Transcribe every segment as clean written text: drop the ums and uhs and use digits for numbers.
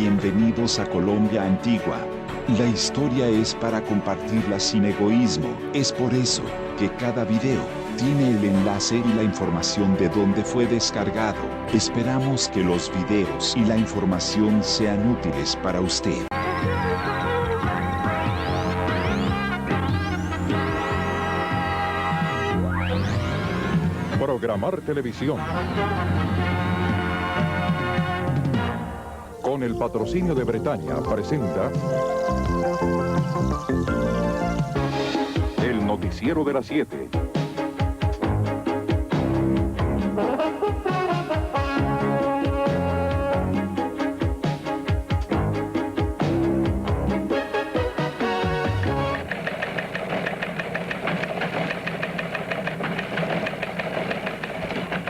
Bienvenidos a Colombia Antigua. La historia es para compartirla sin egoísmo. Es por eso que cada video tiene el enlace y la información de dónde fue descargado. Esperamos que los videos y la información sean útiles para usted. Programar Televisión. Con el patrocinio de Bretaña presenta El Noticiero de las 7.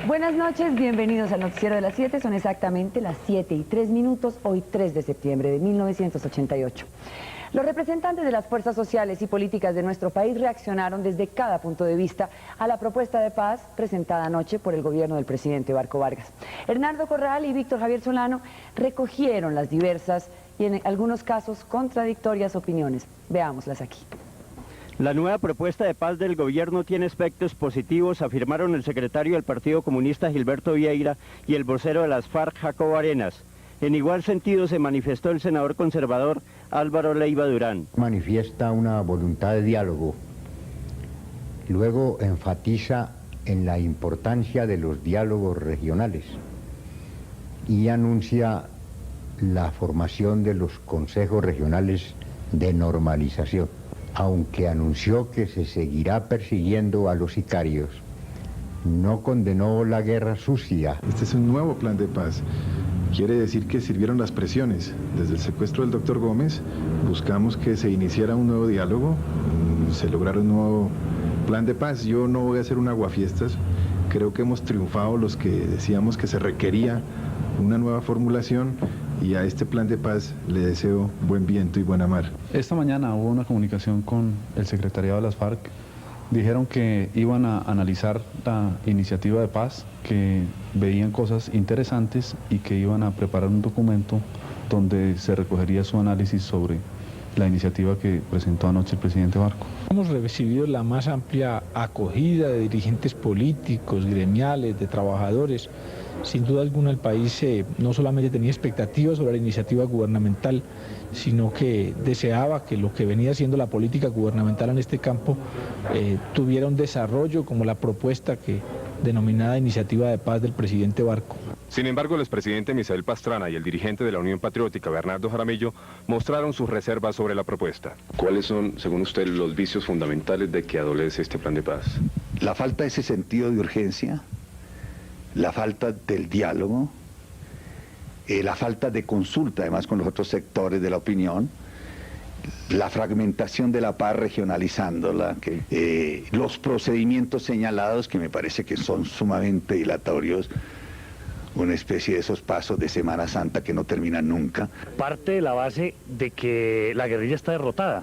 Buenas noches, bienvenidos al Noticiero de las 7, son exactamente las 7:03, hoy 3 de septiembre de 1988. Los representantes de las fuerzas sociales y políticas de nuestro país reaccionaron desde cada punto de vista a la propuesta de paz presentada anoche por el gobierno del presidente Barco Vargas. Hernando Corral y Víctor Javier Solano recogieron las diversas y en algunos casos contradictorias opiniones. Veámoslas aquí. La nueva propuesta de paz del gobierno tiene aspectos positivos, afirmaron el secretario del Partido Comunista Gilberto Vieira y el vocero de las FARC Jacobo Arenas. En igual sentido se manifestó el senador conservador Álvaro Leiva Durán. Manifiesta una voluntad de diálogo, luego enfatiza en la importancia de los diálogos regionales y anuncia la formación de los consejos regionales de normalización. Aunque anunció que se seguirá persiguiendo a los sicarios, no condenó la guerra sucia. Este es un nuevo plan de paz. Quiere decir que sirvieron las presiones. Desde el secuestro del doctor Gómez, buscamos que se iniciara un nuevo diálogo, se lograra un nuevo plan de paz. Yo no voy a hacer un aguafiestas. Creo que hemos triunfado los que decíamos que se requería una nueva formulación. Y a este plan de paz le deseo buen viento y buena mar. Esta mañana hubo una comunicación con el secretariado de las FARC. Dijeron que iban a analizar la iniciativa de paz, que veían cosas interesantes y que iban a preparar un documento donde se recogería su análisis sobre la iniciativa que presentó anoche el presidente Barco. Hemos recibido la más amplia acogida de dirigentes políticos, gremiales, de trabajadores. Sin duda alguna el país no solamente tenía expectativas sobre la iniciativa gubernamental, sino que deseaba que lo que venía siendo la política gubernamental en este campo tuviera un desarrollo como la propuesta denominada Iniciativa de Paz del presidente Barco. Sin embargo, el expresidente Misael Pastrana y el dirigente de la Unión Patriótica, Bernardo Jaramillo, mostraron sus reservas sobre la propuesta. ¿Cuáles son, según usted, los vicios fundamentales de que adolece este plan de paz? La falta de ese sentido de urgencia, la falta del diálogo, la falta de consulta además con los otros sectores de la opinión, la fragmentación de la paz regionalizándola, los procedimientos señalados que me parece que son sumamente dilatorios, una especie de esos pasos de Semana Santa que no terminan nunca. Parte de la base de que la guerrilla está derrotada.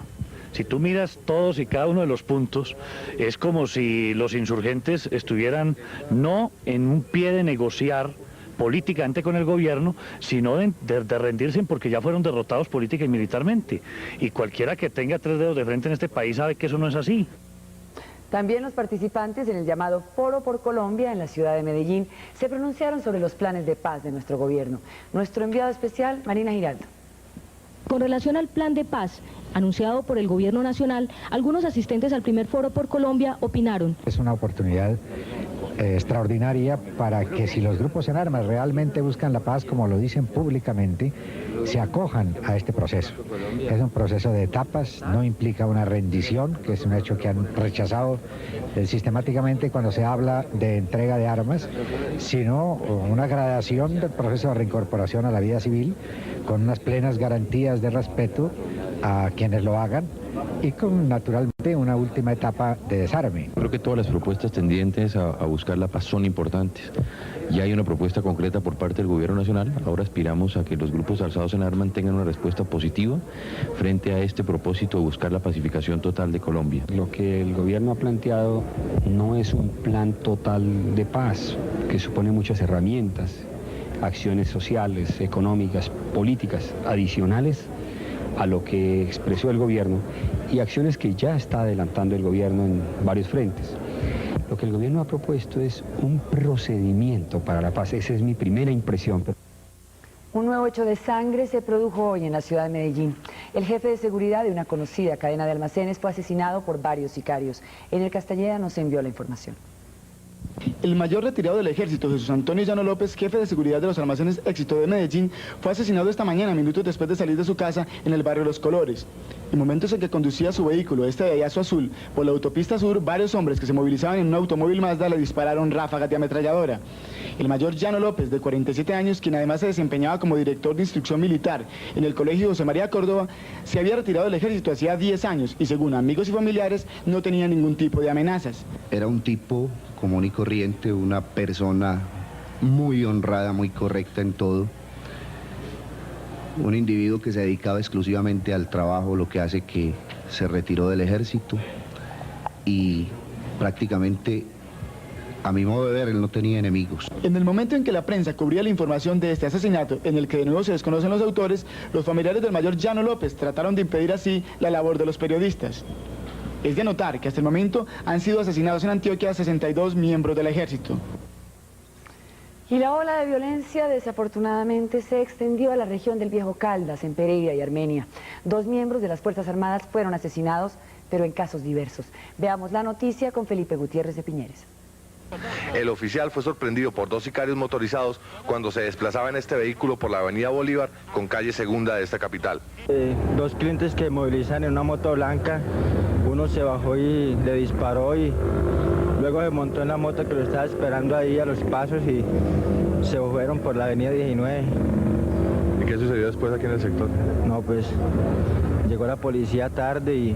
Si tú miras todos y cada uno de los puntos, es como si los insurgentes estuvieran no en un pie de negociar políticamente con el gobierno, sino de rendirse porque ya fueron derrotados política y militarmente. Y cualquiera que tenga tres dedos de frente en este país sabe que eso no es así. También los participantes en el llamado Foro por Colombia en la ciudad de Medellín se pronunciaron sobre los planes de paz de nuestro gobierno. Nuestro enviado especial, Marina Giraldo. Con relación al plan de paz anunciado por el gobierno nacional, algunos asistentes al primer Foro por Colombia opinaron. Es una oportunidad extraordinaria para que si los grupos en armas realmente buscan la paz, como lo dicen públicamente, se acojan a este proceso. Es un proceso de etapas, no implica una rendición, que es un hecho que han rechazado sistemáticamente cuando se habla de entrega de armas, sino una gradación del proceso de reincorporación a la vida civil, con unas plenas garantías de respeto a quienes lo hagan y con naturalmente una última etapa de desarme. Creo que todas las propuestas tendientes a buscar la paz son importantes. Ya hay una propuesta concreta por parte del gobierno nacional. Ahora aspiramos a que los grupos alzados en armas tengan una respuesta positiva frente a este propósito de buscar la pacificación total de Colombia. Lo que el gobierno ha planteado no es un plan total de paz, que supone muchas herramientas. acciones sociales, económicas, políticas adicionales a lo que expresó el gobierno y acciones que ya está adelantando el gobierno en varios frentes. Lo que el gobierno ha propuesto es un procedimiento para la paz, esa es mi primera impresión. Un nuevo hecho de sangre se produjo hoy en la ciudad de Medellín. El jefe de seguridad de una conocida cadena de almacenes fue asesinado por varios sicarios. En el Castañeda nos envió la información. El mayor retirado del ejército, Jesús Antonio Llano López, jefe de seguridad de los almacenes Éxito de Medellín, fue asesinado esta mañana, minutos después de salir de su casa en el barrio Los Colores. En momentos en que conducía su vehículo, de Dayazo Azul, por la autopista sur, varios hombres que se movilizaban en un automóvil Mazda le dispararon ráfagas de ametralladora. El mayor Llano López, de 47 años, quien además se desempeñaba como director de instrucción militar en el Colegio José María Córdoba, se había retirado del ejército hacía 10 años y, según amigos y familiares, no tenía ningún tipo de amenazas. Era un tipo común y corriente, una persona muy honrada, muy correcta en todo. Un individuo que se dedicaba exclusivamente al trabajo, lo que hace que se retiró del ejército y prácticamente, a mi modo de ver, él no tenía enemigos. En el momento en que la prensa cubría la información de este asesinato, en el que de nuevo se desconocen los autores, los familiares del mayor Llano López trataron de impedir así la labor de los periodistas. Es de notar que hasta el momento han sido asesinados en Antioquia 62 miembros del ejército. Y la ola de violencia desafortunadamente se extendió a la región del Viejo Caldas, en Pereira y Armenia. 2 miembros de las Fuerzas Armadas fueron asesinados, pero en casos diversos. Veamos la noticia con Felipe Gutiérrez de Piñeres. El oficial fue sorprendido por 2 sicarios motorizados cuando se desplazaba en este vehículo por la avenida Bolívar con calle Segunda de esta capital. 2 clientes que movilizan en una moto blanca, uno se bajó y le disparó y luego se montó en la moto que lo estaba esperando ahí a los pasos y se fueron por la avenida 19. ¿Y qué sucedió después aquí en el sector? No, pues llegó la policía tarde y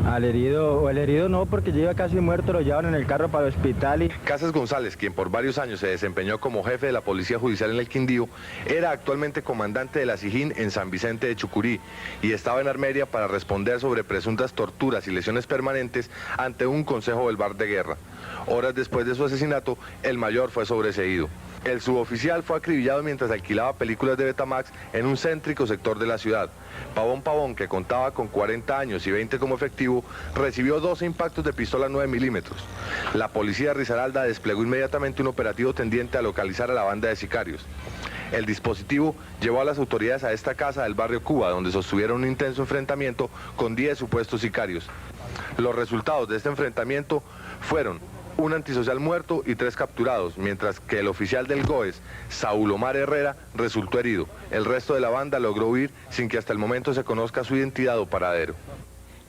al herido, o el herido no, porque ya iba casi muerto, lo llevaron en el carro para el hospital. Y Casas González, quien por varios años se desempeñó como jefe de la Policía Judicial en el Quindío, era actualmente comandante de la SIJIN en San Vicente de Chucurí y estaba en Armeria para responder sobre presuntas torturas y lesiones permanentes ante un consejo del bar de guerra. Horas después de su asesinato, el mayor fue sobreseído. El suboficial fue acribillado mientras alquilaba películas de Betamax en un céntrico sector de la ciudad. Pavón, que contaba con 40 años y 20 como efectivo, recibió 12 impactos de pistola 9 milímetros. La policía de Risaralda desplegó inmediatamente un operativo tendiente a localizar a la banda de sicarios. El dispositivo llevó a las autoridades a esta casa del barrio Cuba, donde sostuvieron un intenso enfrentamiento con 10 supuestos sicarios. Los resultados de este enfrentamiento fueron un antisocial muerto y 3 capturados, mientras que el oficial del GOES, Saúl Omar Herrera, resultó herido. El resto de la banda logró huir sin que hasta el momento se conozca su identidad o paradero.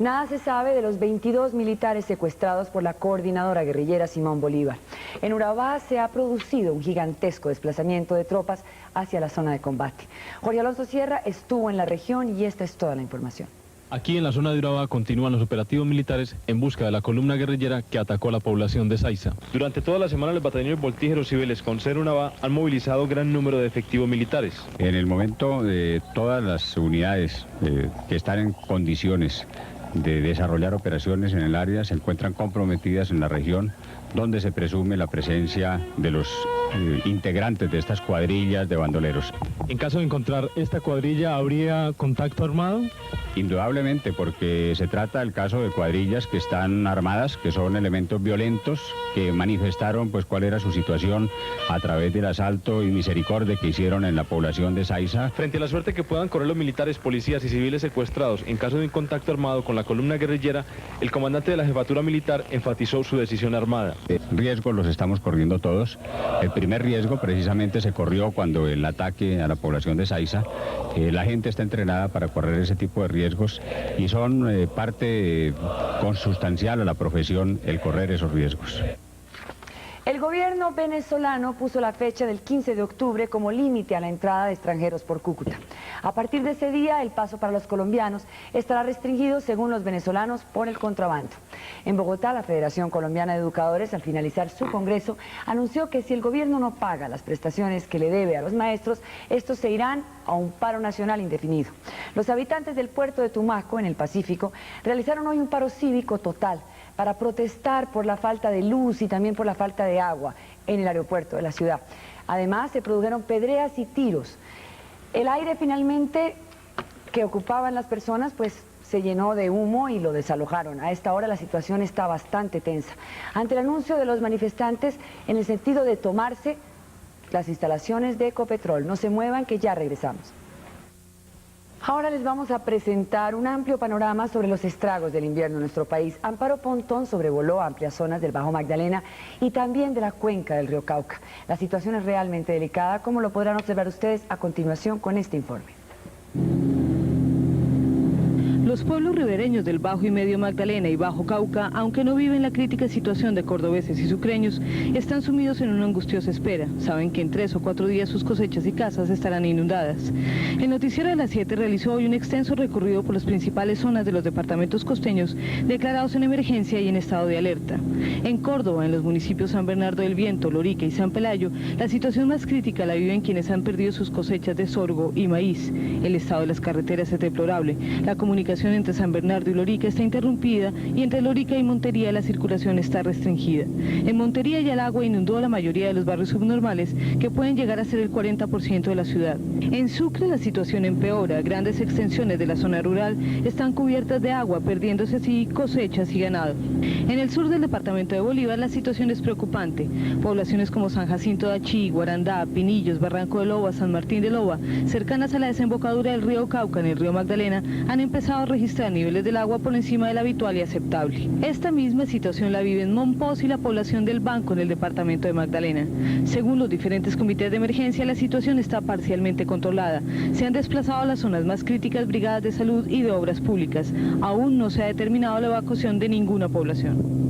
Nada se sabe de los 22 militares secuestrados por la coordinadora guerrillera Simón Bolívar. En Urabá se ha producido un gigantesco desplazamiento de tropas hacia la zona de combate. Jorge Alonso Sierra estuvo en la región y esta es toda la información. Aquí en la zona de Urabá continúan los operativos militares en busca de la columna guerrillera que atacó a la población de Saiza. Durante toda la semana los batallones voltígeros civiles con sede en Urabá han movilizado gran número de efectivos militares. En el momento todas las unidades que están en condiciones de desarrollar operaciones en el área se encuentran comprometidas en la región donde se presume la presencia de los integrantes de estas cuadrillas de bandoleros. En caso de encontrar esta cuadrilla, ¿habría contacto armado? Indudablemente, porque se trata del caso de cuadrillas que están armadas, que son elementos violentos, que manifestaron pues cuál era su situación a través del asalto y misericordia que hicieron en la población de Saiza. Frente a la suerte que puedan correr los militares, policías y civiles secuestrados en caso de un contacto armado con la columna guerrillera, el comandante de la jefatura militar enfatizó su decisión armada. Riesgos los estamos corriendo todos. El primer riesgo precisamente se corrió cuando el ataque a la población de Saiza. La gente está entrenada para correr ese tipo de riesgos y son parte consustancial a la profesión el correr esos riesgos. El gobierno venezolano puso la fecha del 15 de octubre como límite a la entrada de extranjeros por Cúcuta. A partir de ese día, el paso para los colombianos estará restringido, según los venezolanos, por el contrabando. En Bogotá, la Federación Colombiana de Educadores, al finalizar su congreso, anunció que si el gobierno no paga las prestaciones que le debe a los maestros, estos se irán a un paro nacional indefinido. Los habitantes del puerto de Tumaco, en el Pacífico, realizaron hoy un paro cívico total para protestar por la falta de luz y también por la falta de agua en el aeropuerto de la ciudad. Además, se produjeron pedreas y tiros. El aire finalmente que ocupaban las personas, pues se llenó de humo y lo desalojaron. A esta hora la situación está bastante tensa. Ante el anuncio de los manifestantes en el sentido de tomarse las instalaciones de Ecopetrol. No se muevan, que ya regresamos. Ahora les vamos a presentar un amplio panorama sobre los estragos del invierno en nuestro país. Amparo Pontón sobrevoló amplias zonas del Bajo Magdalena y también de la cuenca del río Cauca. La situación es realmente delicada, como lo podrán observar ustedes a continuación con este informe. Los pueblos ribereños del Bajo y Medio Magdalena y Bajo Cauca, aunque no viven la crítica situación de cordobeses y sucreños, están sumidos en una angustiosa espera. Saben que en 3 o 4 días sus cosechas y casas estarán inundadas. El noticiero de las 7 realizó hoy un extenso recorrido por las principales zonas de los departamentos costeños declarados en emergencia y en estado de alerta. En Córdoba, en los municipios San Bernardo del Viento, Lorica y San Pelayo, la situación más crítica la viven quienes han perdido sus cosechas de sorgo y maíz. El estado de las carreteras es deplorable. La comunicación entre San Bernardo y Lorica está interrumpida y entre Lorica y Montería la circulación está restringida. En Montería ya el agua inundó la mayoría de los barrios subnormales, que pueden llegar a ser el 40% de la ciudad. En Sucre la situación empeora. Grandes extensiones de la zona rural están cubiertas de agua, perdiéndose así cosechas y ganado. En el sur del departamento de Bolívar la situación es preocupante. Poblaciones como San Jacinto de Achí, Guarandá, Pinillos, Barranco de Loba, San Martín de Loba, cercanas a la desembocadura del río Cauca en el río Magdalena, han empezado a registrar niveles del agua por encima del habitual y aceptable. Esta misma situación la vive en Monpós y la población del Banco en el departamento de Magdalena. Según los diferentes comités de emergencia, la situación está parcialmente controlada. Se han desplazado a las zonas más críticas brigadas de salud y de obras públicas. Aún no se ha determinado la evacuación de ninguna población.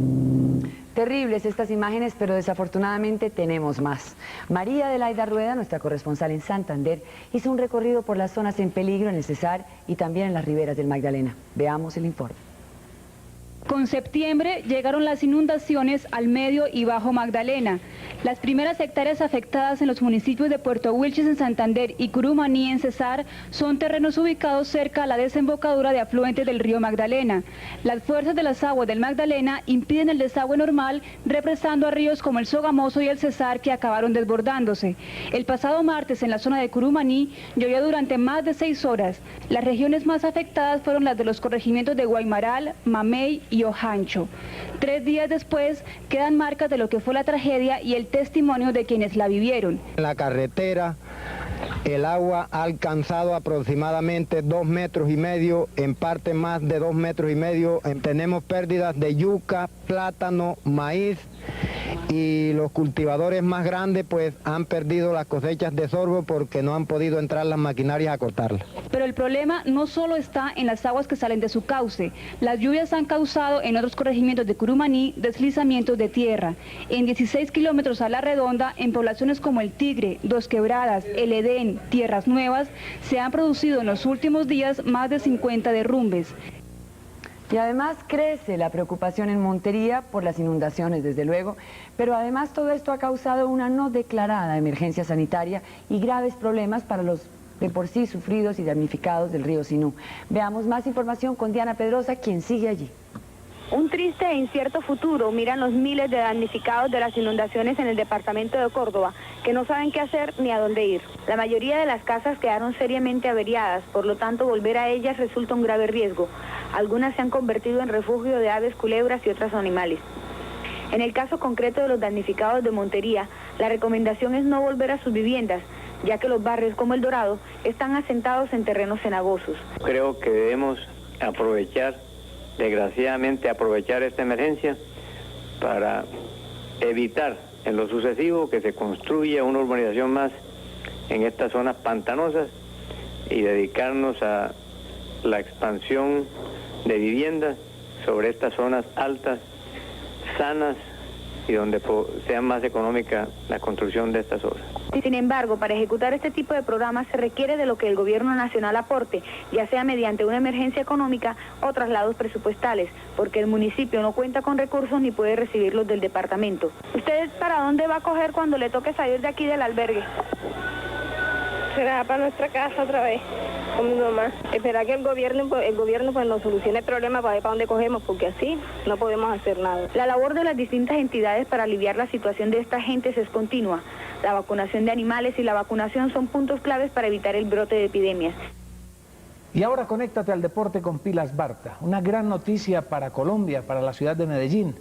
Terribles estas imágenes, pero desafortunadamente tenemos más. María Adelaida Rueda, nuestra corresponsal en Santander, hizo un recorrido por las zonas en peligro en el Cesar y también en las riberas del Magdalena. Veamos el informe. Con septiembre llegaron las inundaciones al Medio y Bajo Magdalena. Las primeras hectáreas afectadas en los municipios de Puerto Wilches en Santander y Curumaní en Cesar son terrenos ubicados cerca a la desembocadura de afluentes del río Magdalena. Las fuerzas de las aguas del Magdalena impiden el desagüe normal, represando a ríos como el Sogamoso y el Cesar, que acabaron desbordándose. El pasado martes en la zona de Curumaní llovió durante más de 6 horas. Las regiones más afectadas fueron las de los corregimientos de Guaymaral, Mamey y Ojancho. 3 días después quedan marcas de lo que fue la tragedia y el testimonio de quienes la vivieron. En la carretera el agua ha alcanzado aproximadamente 2,5 metros, en parte más de 2,5 metros. Tenemos pérdidas de yuca, plátano, maíz, y los cultivadores más grandes pues han perdido las cosechas de sorgo porque no han podido entrar las maquinarias a cortarlas. Pero el problema no solo está en las aguas que salen de su cauce. Las lluvias han causado en otros corregimientos de Curumaní deslizamientos de tierra. En 16 kilómetros a la redonda, en poblaciones como El Tigre, Dos Quebradas, El Edén, Tierras Nuevas, se han producido en los últimos días más de 50 derrumbes. Y además crece la preocupación en Montería por las inundaciones, desde luego, pero además todo esto ha causado una no declarada emergencia sanitaria y graves problemas para los de por sí sufridos y damnificados del río Sinú. Veamos más información con Diana Pedrosa, quien sigue allí. Un triste e incierto futuro miran los miles de damnificados de las inundaciones en el departamento de Córdoba, que no saben qué hacer ni a dónde ir. La mayoría de las casas quedaron seriamente averiadas, por lo tanto volver a ellas resulta un grave riesgo. Algunas se han convertido en refugio de aves, culebras y otros animales. En el caso concreto de los damnificados de Montería, la recomendación es no volver a sus viviendas, ya que los barrios como El Dorado están asentados en terrenos cenagosos. Creo que debemos desgraciadamente aprovechar esta emergencia para evitar en lo sucesivo que se construya una urbanización más en estas zonas pantanosas y dedicarnos a la expansión de viviendas sobre estas zonas altas, sanas y donde sea más económica la construcción de estas obras. Sin embargo, para ejecutar este tipo de programas se requiere de lo que el gobierno nacional aporte, ya sea mediante una emergencia económica o traslados presupuestales, porque el municipio no cuenta con recursos ni puede recibirlos del departamento. ¿Usted para dónde va a coger cuando le toque salir de aquí del albergue? Será para nuestra casa otra vez, con mi mamá. Esperar que el gobierno pues nos solucione el problema para ver para dónde cogemos, porque así no podemos hacer nada. La labor de las distintas entidades para aliviar la situación de estas gentes es continua. la vacunación de animales y la vacunación son puntos claves para evitar el brote de epidemias. Y ahora conéctate al deporte con Pilas Barta. Una gran noticia para Colombia, para la ciudad de Medellín.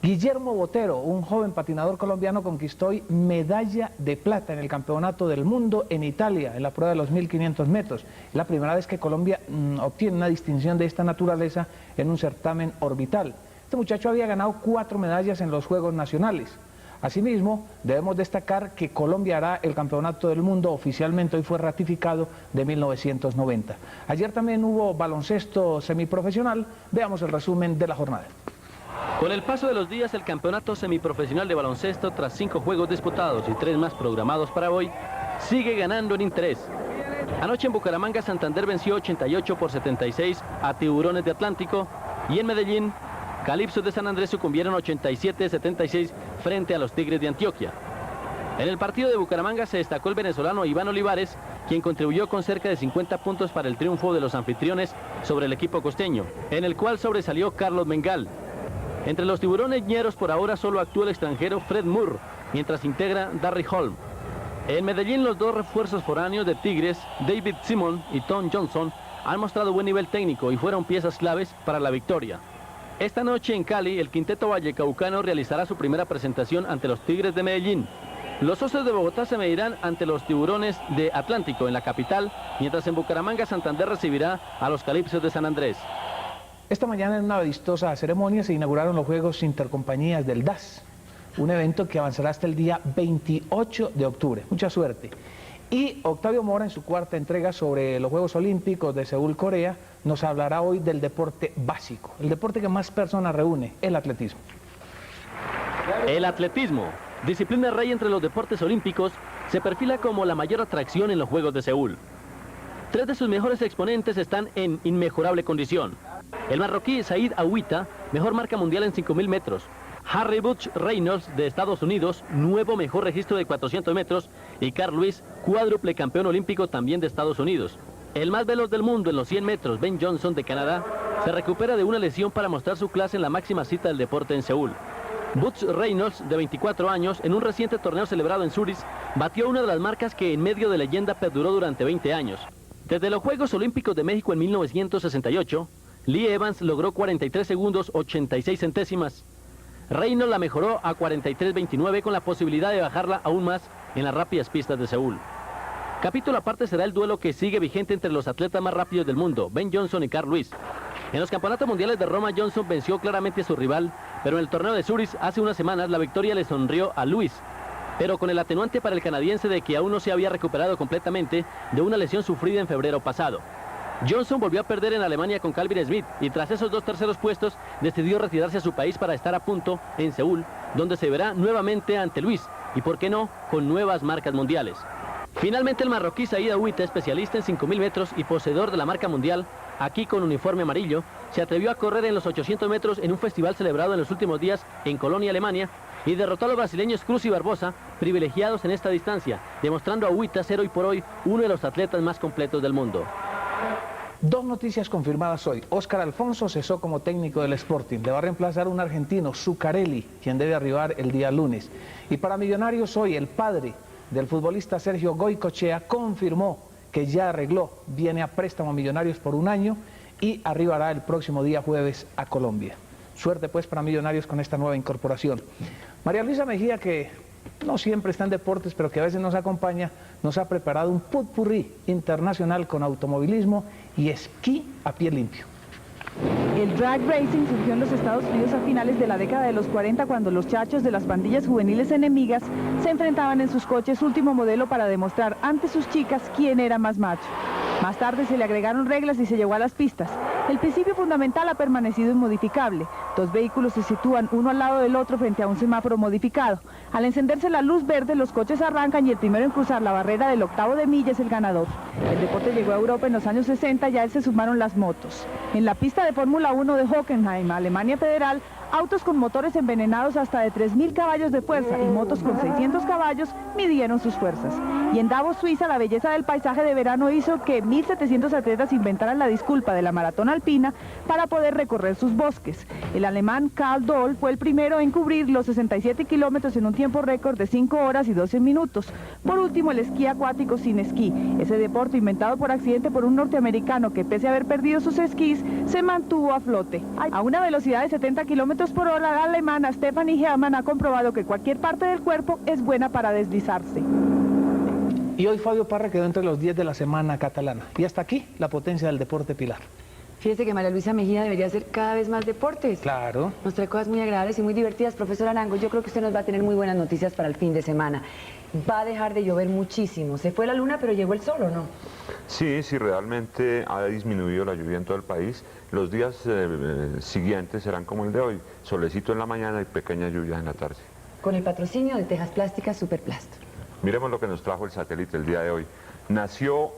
Guillermo Botero, un joven patinador colombiano, conquistó hoy medalla de plata en el Campeonato del Mundo en Italia, en la prueba de los 1500 metros. Es la primera vez que Colombia obtiene una distinción de esta naturaleza en un certamen orbital. Este muchacho había ganado 4 medallas en los Juegos Nacionales. Asimismo, debemos destacar que Colombia hará el Campeonato del Mundo oficialmente, hoy fue ratificado, de 1990. Ayer también hubo baloncesto semiprofesional. Veamos el resumen de la jornada. Con el paso de los días, el campeonato semiprofesional de baloncesto, tras 5 juegos disputados y 3 más programados para hoy, sigue ganando en interés. Anoche en Bucaramanga, Santander venció 88-76 a Tiburones de Atlántico, y en Medellín, Calipsos de San Andrés sucumbieron 87-76 frente a los Tigres de Antioquia. En el partido de Bucaramanga se destacó el venezolano Iván Olivares, quien contribuyó con cerca de 50 puntos para el triunfo de los anfitriones sobre el equipo costeño, en el cual sobresalió Carlos Mengal. Entre los tiburones ñeros por ahora solo actúa el extranjero Fred Moore, mientras integra Darry Holm. En Medellín, los 2 refuerzos foráneos de Tigres, David Simon y Tom Johnson, han mostrado buen nivel técnico y fueron piezas claves para la victoria. Esta noche en Cali, el quinteto vallecaucano realizará su primera presentación ante los Tigres de Medellín. Los Osos de Bogotá se medirán ante los Tiburones de Atlántico en la capital, mientras en Bucaramanga, Santander recibirá a los Calipsos de San Andrés. Esta mañana en una vistosa ceremonia se inauguraron los Juegos Intercompañías del DAS, un evento que avanzará hasta el día 28 de octubre. Mucha suerte. Y Octavio Mora, en su 4ª entrega sobre los Juegos Olímpicos de Seúl, Corea, nos hablará hoy del deporte básico, el deporte que más personas reúne, el atletismo. El atletismo, disciplina rey entre los deportes olímpicos, se perfila como la mayor atracción en los Juegos de Seúl. 3 de sus mejores exponentes están en inmejorable condición. El marroquí Said Awita, mejor marca mundial en 5000 metros. Harry Butch Reynolds de Estados Unidos, nuevo mejor registro de 400 metros. Y Carl Lewis, cuádruple campeón olímpico también de Estados Unidos. El más veloz del mundo en los 100 metros, Ben Johnson de Canadá, se recupera de una lesión para mostrar su clase en la máxima cita del deporte en Seúl. Butch Reynolds, de 24 años, en un reciente torneo celebrado en Zúrich, batió una de las marcas que en medio de leyenda perduró durante 20 años. Desde los Juegos Olímpicos de México en 1968, Lee Evans logró 43 segundos 86 centésimas. Reynolds la mejoró a 43.29 con la posibilidad de bajarla aún más en las rápidas pistas de Seúl. Capítulo aparte será el duelo que sigue vigente entre los atletas más rápidos del mundo, Ben Johnson y Carl Lewis. En los campeonatos mundiales de Roma, Johnson venció claramente a su rival, pero en el torneo de Zúrich hace unas semanas la victoria le sonrió a Lewis, pero con el atenuante para el canadiense de que aún no se había recuperado completamente de una lesión sufrida en febrero pasado. Johnson volvió a perder en Alemania con Calvin Smith y tras esos 2 terceros puestos decidió retirarse a su país para estar a punto en Seúl, donde se verá nuevamente ante Lewis y, por qué no, con nuevas marcas mundiales. Finalmente el marroquí Said Awita, especialista en 5000 metros y poseedor de la marca mundial, aquí con uniforme amarillo, se atrevió a correr en los 800 metros en un festival celebrado en los últimos días en Colonia, Alemania, y derrotó a los brasileños Cruz y Barbosa, privilegiados en esta distancia, demostrando a Awita ser hoy por hoy uno de los atletas más completos del mundo. 2 noticias confirmadas hoy. Óscar Alfonso cesó como técnico del Sporting. Le va a reemplazar un argentino, Zuccarelli, quien debe arribar el día lunes. Y para Millonarios hoy, el padre del futbolista Sergio Goycochea confirmó que ya arregló, viene a préstamo a Millonarios por 1 año y arribará el próximo día jueves a Colombia. Suerte pues para Millonarios con esta nueva incorporación. María Luisa Mejía, que no siempre está en deportes, pero que a veces nos acompaña, nos ha preparado un potpourri internacional con automovilismo y esquí a pie limpio. El drag racing surgió en los Estados Unidos a finales de la década de los 40 cuando los chachos de las pandillas juveniles enemigas se enfrentaban en sus coches último modelo para demostrar ante sus chicas quién era más macho. Más tarde se le agregaron reglas y se llegó a las pistas. El principio fundamental ha permanecido inmodificable. 2 vehículos se sitúan uno al lado del otro frente a un semáforo modificado. Al encenderse la luz verde, los coches arrancan y el primero en cruzar la barrera del 1/8 de milla es el ganador. El deporte llegó a Europa en los años 60 y a él se sumaron las motos. En la pista de Fórmula 1 de Hockenheim, Alemania Federal, autos con motores envenenados hasta de 3000 caballos de fuerza y motos con 600 caballos midieron sus fuerzas. Y en Davos, Suiza, la belleza del paisaje de verano hizo que 1.700 atletas inventaran la disculpa de la maratón alpina para poder recorrer sus bosques. El alemán Karl Doll fue el primero en cubrir los 67 kilómetros en un tiempo récord de 5 horas y 12 minutos. Por último, el esquí acuático sin esquí. Ese deporte inventado por accidente por un norteamericano que, pese a haber perdido sus esquís, se mantuvo a flote. A una velocidad de 70 kilómetros por hora, la alemana Stefanie Hellmann ha comprobado que cualquier parte del cuerpo es buena para deslizarse. Y hoy Fabio Parra quedó entre los 10 de la semana catalana. Y hasta aquí la potencia del deporte, Pilar. Fíjese que María Luisa Mejía debería hacer cada vez más deportes. Claro. Nos trae cosas muy agradables y muy divertidas. Profesor Arango, yo creo que usted nos va a tener muy buenas noticias para el fin de semana. Va a dejar de llover muchísimo. Se fue la luna, pero llegó el sol, ¿o no? Sí, realmente ha disminuido la lluvia en todo el país. Los días siguientes serán como el de hoy. Solecito en la mañana y pequeñas lluvias en la tarde. Con el patrocinio de Tejas Plásticas Superplast. Miremos lo que nos trajo el satélite el día de hoy. Nació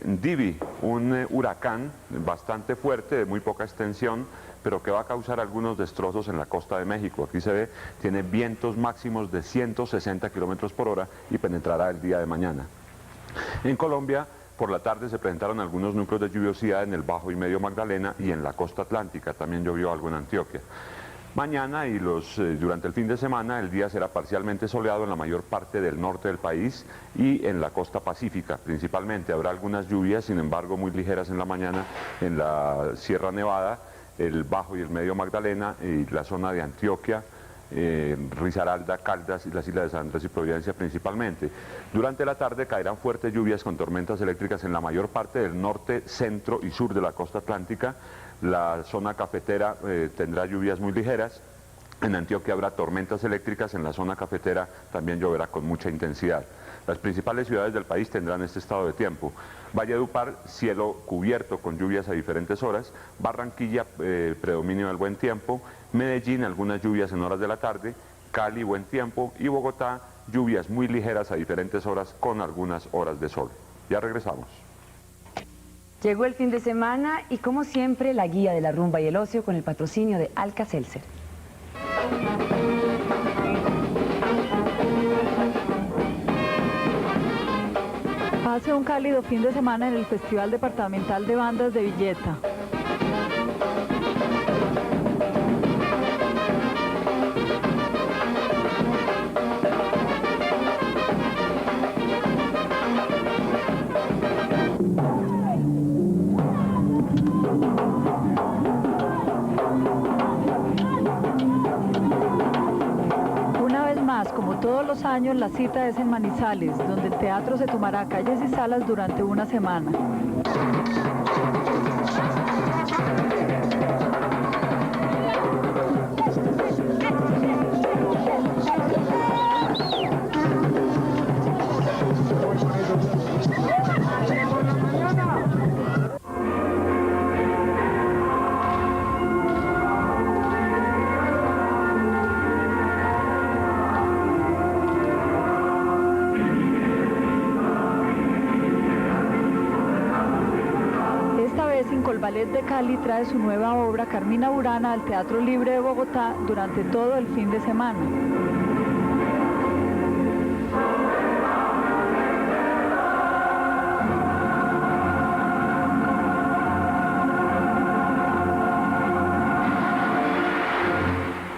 Divi, un huracán bastante fuerte, de muy poca extensión, pero que va a causar algunos destrozos en la costa de México. Aquí se ve, tiene vientos máximos de 160 kilómetros por hora y penetrará el día de mañana. En Colombia, por la tarde se presentaron algunos núcleos de lluviosidad en el Bajo y Medio Magdalena y en la costa atlántica. También llovió algo en Antioquia. Mañana y durante el fin de semana el día será parcialmente soleado en la mayor parte del norte del país y en la costa pacífica principalmente. Habrá algunas lluvias, sin embargo muy ligeras en la mañana en la Sierra Nevada, el Bajo y el Medio Magdalena y la zona de Antioquia, Risaralda, Caldas y las islas de San Andrés y Providencia principalmente. Durante la tarde caerán fuertes lluvias con tormentas eléctricas en la mayor parte del norte, centro y sur de la costa atlántica. La zona cafetera tendrá lluvias muy ligeras. En Antioquia habrá tormentas eléctricas, en la zona cafetera también lloverá con mucha intensidad. Las principales ciudades del país tendrán este estado de tiempo. Valledupar, cielo cubierto con lluvias a diferentes horas. Barranquilla, predominio del buen tiempo. Medellín, algunas lluvias en horas de la tarde. Cali, buen tiempo. Y Bogotá, lluvias muy ligeras a diferentes horas con algunas horas de sol. Ya regresamos. Llegó el fin de semana y, como siempre, la guía de la rumba y el ocio con el patrocinio de Alka-Seltzer. Hace un cálido fin de semana en el Festival Departamental de Bandas de Villeta. Como todos los años, la cita es en Manizales, donde el teatro se tomará calles y salas durante una semana. El Ballet de Cali trae su nueva obra Carmina Burana al Teatro Libre de Bogotá durante todo el fin de semana.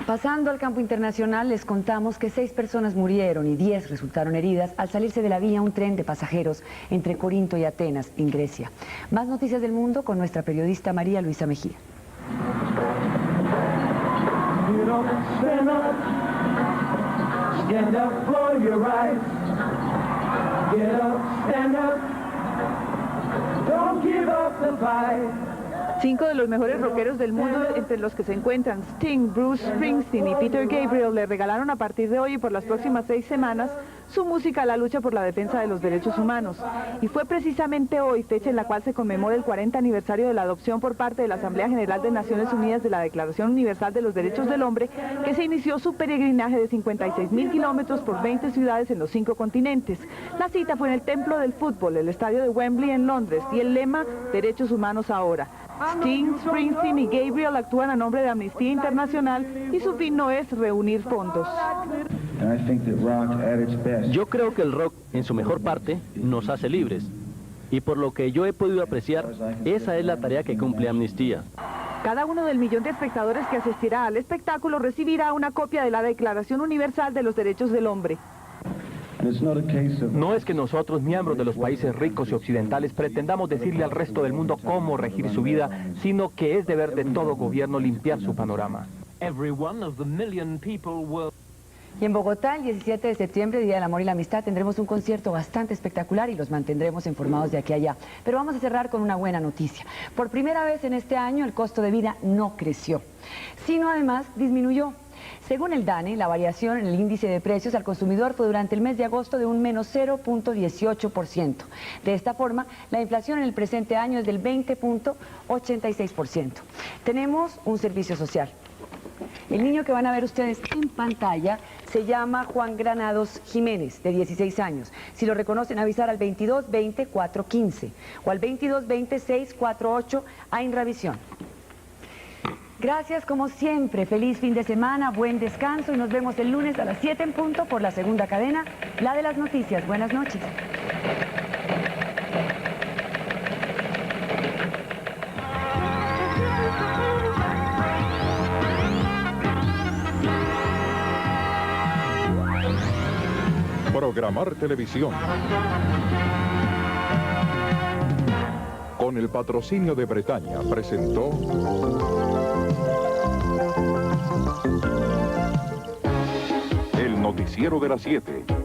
Pasando al campo internacional, les contamos que 6 personas murieron y 10 resultaron heridas al salirse de la vía un tren de pasajeros entre Corinto y Atenas, en Grecia. Más noticias del mundo con nuestra periodista María Luisa Mejía. Cinco de los mejores rockeros del mundo, entre los que se encuentran Sting, Bruce Springsteen y Peter Gabriel, le regalaron a partir de hoy y por las próximas 6 semanas su música a la lucha por la defensa de los derechos humanos. Y fue precisamente hoy, fecha en la cual se conmemora el 40 aniversario de la adopción por parte de la Asamblea General de Naciones Unidas de la Declaración Universal de los Derechos del Hombre, que se inició su peregrinaje de 56.000 kilómetros por 20 ciudades en los 5 continentes. La cita fue en el Templo del Fútbol, el Estadio de Wembley en Londres, y el lema Derechos Humanos Ahora. Sting, Springsteen y Gabriel actúan a nombre de Amnistía Internacional y su fin no es reunir fondos. Yo creo que el rock, en su mejor parte, nos hace libres. Y por lo que yo he podido apreciar, esa es la tarea que cumple Amnistía. Cada uno del millón de espectadores que asistirá al espectáculo recibirá una copia de la Declaración Universal de los Derechos del Hombre. No es que nosotros, miembros de los países ricos y occidentales, pretendamos decirle al resto del mundo cómo regir su vida, sino que es deber de todo gobierno limpiar su panorama. Y en Bogotá, el 17 de septiembre, Día del Amor y la Amistad, tendremos un concierto bastante espectacular y los mantendremos informados de aquí a allá. Pero vamos a cerrar con una buena noticia. Por primera vez en este año, el costo de vida no creció, sino además disminuyó. Según el DANE, la variación en el índice de precios al consumidor fue durante el mes de agosto de un menos 0.18%. De esta forma, la inflación en el presente año es del 20.86%. Tenemos un servicio social. El niño que van a ver ustedes en pantalla se llama Juan Granados Jiménez, de 16 años. Si lo reconocen, avisar al 2220-415 o al 2220-648 a Inravisión. Gracias como siempre, feliz fin de semana, buen descanso y nos vemos el lunes a las 7 en punto por la segunda cadena, la de las noticias. Buenas noches. Programar Televisión. Con el patrocinio de Bretaña presentó El Noticiero de las 7.